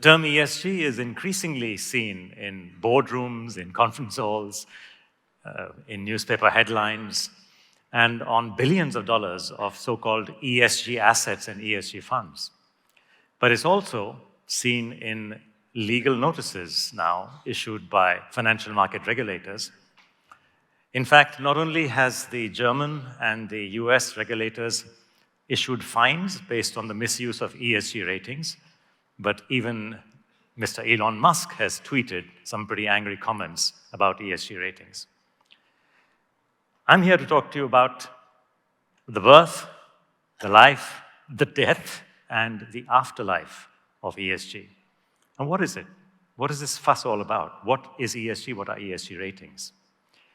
term ESG is increasingly seen in boardrooms, in conference halls, in newspaper headlines, and on billions of dollars of so-called ESG assets and ESG funds. But it's also seen in legal notices now issued by financial market regulators. In fact, not only has the German and the US regulators issued fines based on the misuse of ESG ratings, but even Mr. Elon Musk has tweeted some pretty angry comments about ESG ratings. I'm here to talk to you about the birth, the life, the death, and the afterlife of ESG. And what is it? What is this fuss all about? What is ESG? What are ESG ratings?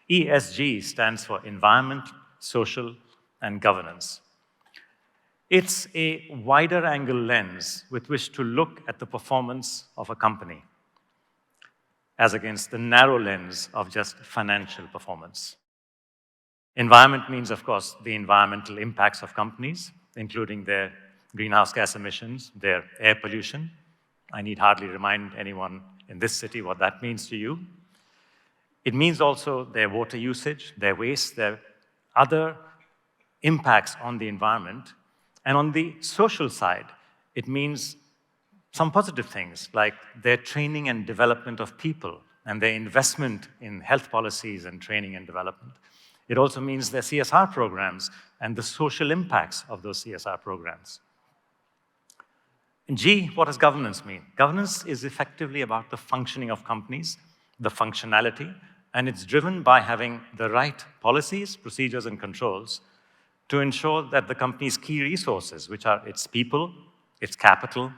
ESG stands for environment, social, and governance. It's a wider angle lens with which to look at the performance of a company, as against the narrow lens of just financial performance. Environment means, of course, the environmental impacts of companies, including their greenhouse gas emissions, their air pollution. I need hardly remind anyone in this city what that means to you. It means also their water usage, their waste, their other impacts on the environment. And on the social side, it means some positive things, like their training and development of people and their investment in health policies and training and development. It also means their CSR programs and the social impacts of those CSR programs. And G, what does governance mean? Governance is effectively about the functioning of companies, the functionality, and it's driven by having the right policies, procedures, and controls to ensure that the company's key resources, which are its people, its capital,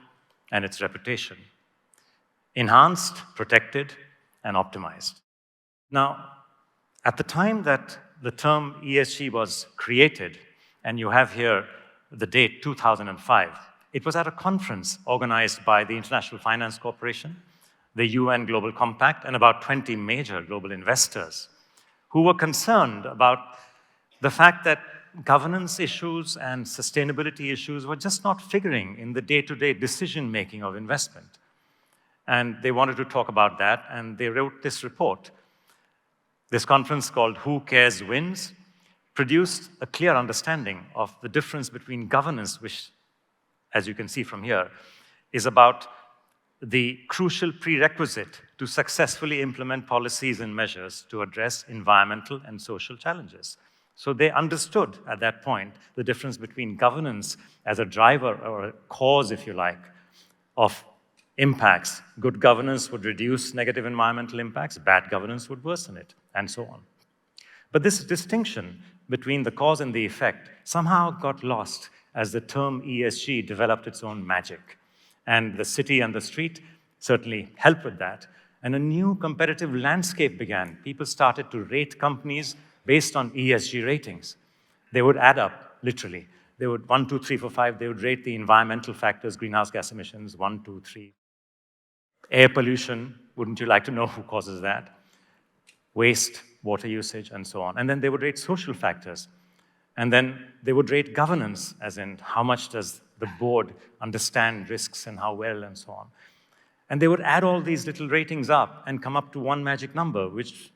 and its reputation, enhanced, protected, and optimized. Now, at the time that the term ESG was created, and you have here the date 2005, it was at a conference organized by the International Finance Corporation, the UN Global Compact, and about 20 major global investors who were concerned about the fact that governance issues and sustainability issues were just not figuring in the day-to-day decision-making of investment. And they wanted to talk about that, and they wrote this report. This conference, called Who Cares Wins, produced a clear understanding of the difference between governance, which, as you can see from here, is about the crucial prerequisite to successfully implement policies and measures to address environmental and social challenges. So they understood at that point the difference between governance as a driver or a cause, if you like, of impacts. Good governance would reduce negative environmental impacts, bad governance would worsen it, and so on. But this distinction between the cause and the effect somehow got lost as the term ESG developed its own magic. And the city and the street certainly helped with that. And a new competitive landscape began. People started to rate companies based on ESG ratings. They would add up, literally. They would 1, 2, 3, 4, 5, they would rate the environmental factors, greenhouse gas emissions, 1, 2, 3. Air pollution, wouldn't you like to know who causes that? Waste, water usage, and so on. And then they would rate social factors. And then they would rate governance, as in how much does the board understand risks and how well, and so on. And they would add all these little ratings up and come up to one magic number, which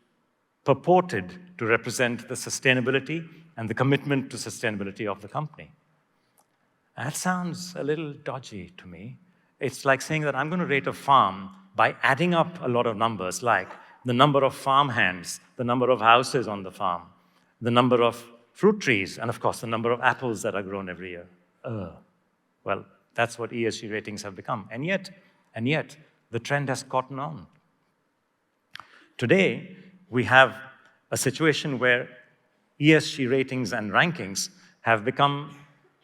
purported to represent the sustainability and the commitment to sustainability of the company. That sounds a little dodgy to me. It's like saying that I'm going to rate a farm by adding up a lot of numbers, like the number of farm hands, the number of houses on the farm, the number of fruit trees, and of course the number of apples that are grown every year. Well, that's what ESG ratings have become. And yet, the trend has caught on. Today, we have a situation where ESG ratings and rankings have become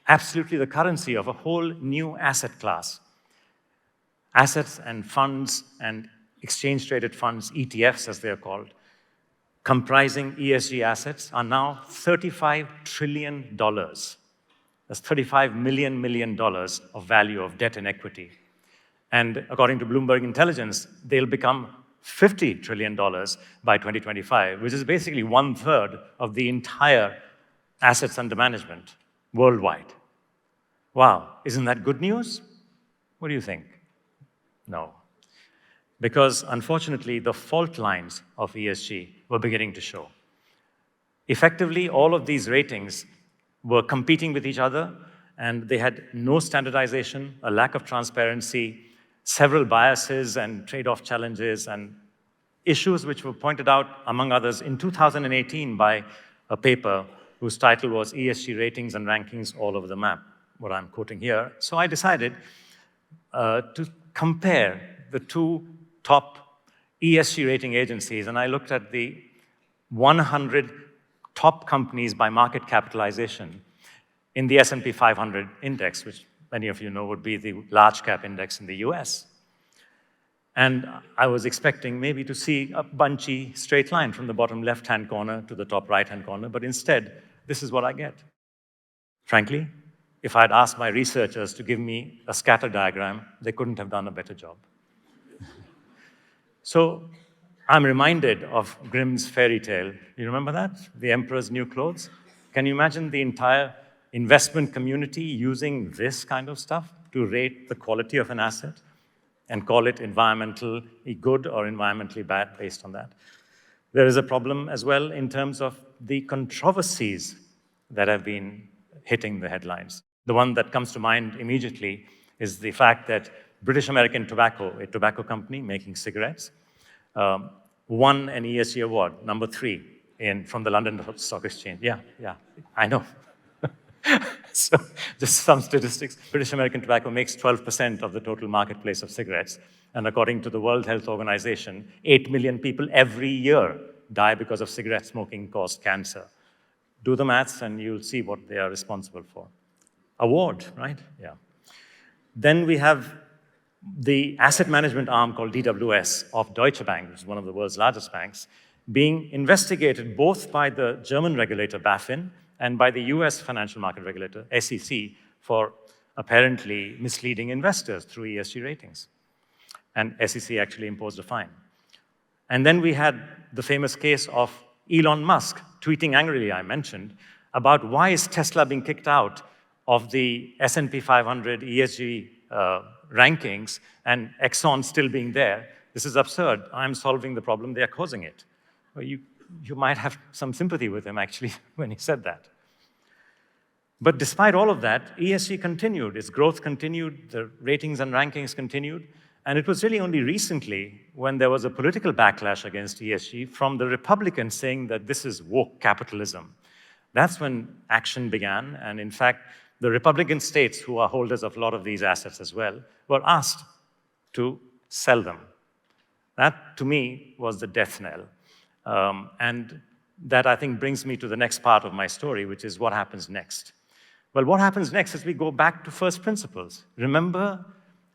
absolutely the currency of a whole new asset class. Assets and funds and exchange-traded funds, ETFs as they are called, comprising ESG assets are now $35 trillion. That's $35 million of value of debt and equity. And according to Bloomberg Intelligence, they'll become $50 trillion by 2025, which is basically 1/3 of the entire assets under management worldwide. Wow, isn't that good news? What do you think? No. Because unfortunately, the fault lines of ESG were beginning to show. Effectively, all of these ratings were competing with each other, and they had no standardization, a lack of transparency, several biases and trade-off challenges, and issues which were pointed out, among others, in 2018 by a paper whose title was ESG Ratings and Rankings All Over the Map, what I'm quoting here. So I decided to compare the two top ESG rating agencies, and I looked at the 100 top companies by market capitalization in the S&P 500 index, which many of you know would be the large cap index in the US. And I was expecting maybe to see a bunchy straight line from the bottom left-hand corner to the top right-hand corner, but instead, this is what I get. Frankly, if I'd asked my researchers to give me a scatter diagram, they couldn't have done a better job. So I'm reminded of Grimm's fairy tale. You remember that? The Emperor's New Clothes? Can you imagine the entire investment community using this kind of stuff to rate the quality of an asset and call it environmentally good or environmentally bad based on that? There is a problem as well in terms of the controversies that have been hitting the headlines. The one that comes to mind immediately is the fact that British American Tobacco, a tobacco company making cigarettes, won an ESG award, number 3, from the London Stock Exchange. Yeah, I know. So, just some statistics. British American Tobacco makes 12% of the total marketplace of cigarettes. And according to the World Health Organization, 8 million people every year die because of cigarette smoking caused cancer. Do the maths and you'll see what they are responsible for. Award, right? Yeah. Then we have the asset management arm called DWS of Deutsche Bank, which is one of the world's largest banks, being investigated both by the German regulator BaFin and by the US financial market regulator, SEC, for apparently misleading investors through ESG ratings. And SEC actually imposed a fine. And then we had the famous case of Elon Musk tweeting angrily, I mentioned, about why is Tesla being kicked out of the S&P 500 ESG rankings and Exxon still being there. This is absurd. I'm solving the problem. They are causing it. Well, you might have some sympathy with him, actually, when he said that. But despite all of that, ESG continued. Its growth continued. The ratings and rankings continued. And it was really only recently when there was a political backlash against ESG from the Republicans saying that this is woke capitalism. That's when action began. And in fact, the Republican states, who are holders of a lot of these assets as well, were asked to sell them. That, to me, was the death knell. And that, I think, brings me to the next part of my story, which is what happens next. Well, what happens next is we go back to first principles. Remember,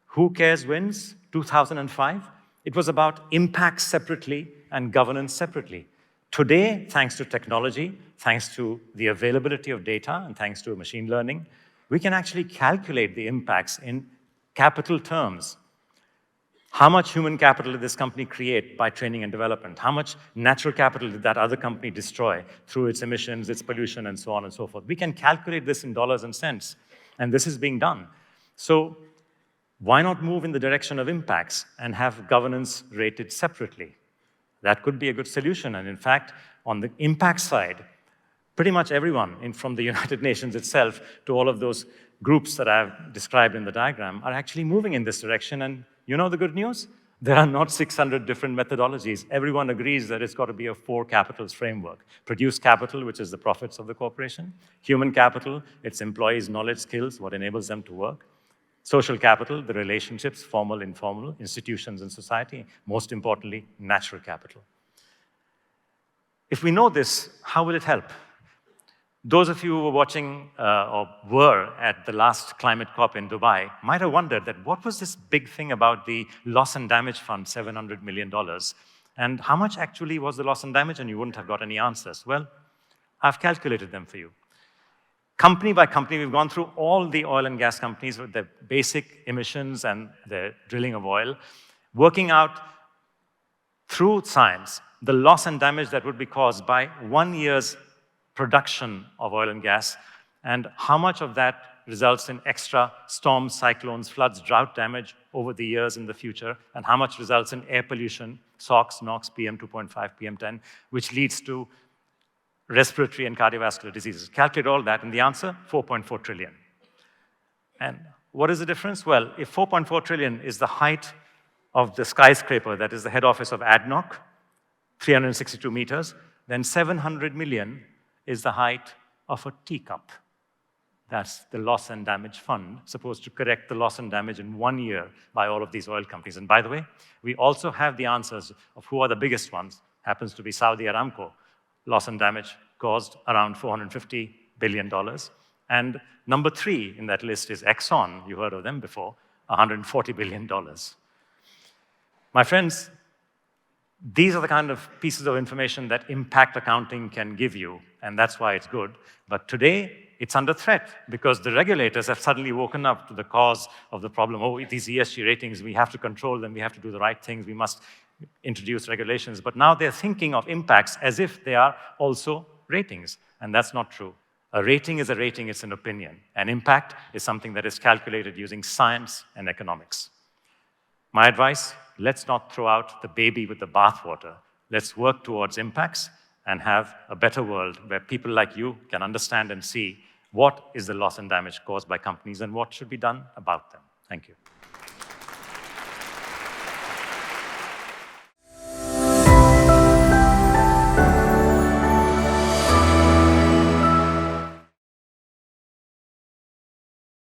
Who Cares Wins, 2005? It was about impact separately and governance separately. Today, thanks to technology, thanks to the availability of data, and thanks to machine learning, we can actually calculate the impacts in capital terms. How much human capital did this company create by training and development? How much natural capital did that other company destroy through its emissions, its pollution, and so on and so forth? We can calculate this in dollars and cents, and this is being done. So why not move in the direction of impacts and have governance rated separately? That could be a good solution. And in fact, on the impact side, pretty much everyone, from the United Nations itself to all of those groups that I've described in the diagram, are actually moving in this direction. And you know the good news? There are not 600 different methodologies. Everyone agrees that it's got to be a 4 capitals framework. Produce capital, which is the profits of the corporation. Human capital, its employees' knowledge, skills, what enables them to work. Social capital, the relationships, formal, informal, institutions in society. Most importantly, natural capital. If we know this, how will it help? Those of you who were watching or were at the last climate COP in Dubai might have wondered that what was this big thing about the loss and damage fund, $700 million? And how much actually was the loss and damage? And you wouldn't have got any answers. Well, I've calculated them for you. Company by company, we've gone through all the oil and gas companies with their basic emissions and their drilling of oil, working out through science the loss and damage that would be caused by 1 year's production of oil and gas, and how much of that results in extra storms, cyclones, floods, drought damage, over the years in the future, and how much results in air pollution, SOx, NOx, PM2.5, PM10, which leads to respiratory and cardiovascular diseases. Calculate all that, and the answer, 4.4 trillion. And what is the difference? Well, if 4.4 trillion is the height of the skyscraper that is the head office of ADNOC, 362 meters, then 700 million is the height of a teacup. That's the loss and damage fund, supposed to correct the loss and damage in 1 year by all of these oil companies. And by the way, we also have the answers of who are the biggest ones. Happens to be Saudi Aramco. Loss and damage caused around $450 billion. And number 3 in that list is Exxon. You heard of them before, $140 billion. My friends, these are the kind of pieces of information that impact accounting can give you, and that's why it's good. But today, it's under threat because the regulators have suddenly woken up to the cause of the problem. Oh, these ESG ratings, we have to control them, we have to do the right things, we must introduce regulations. But now they're thinking of impacts as if they are also ratings, and that's not true. A rating is a rating, it's an opinion. An impact is something that is calculated using science and economics. My advice, let's not throw out the baby with the bathwater. Let's work towards impacts and have a better world where people like you can understand and see what is the loss and damage caused by companies and what should be done about them. Thank you.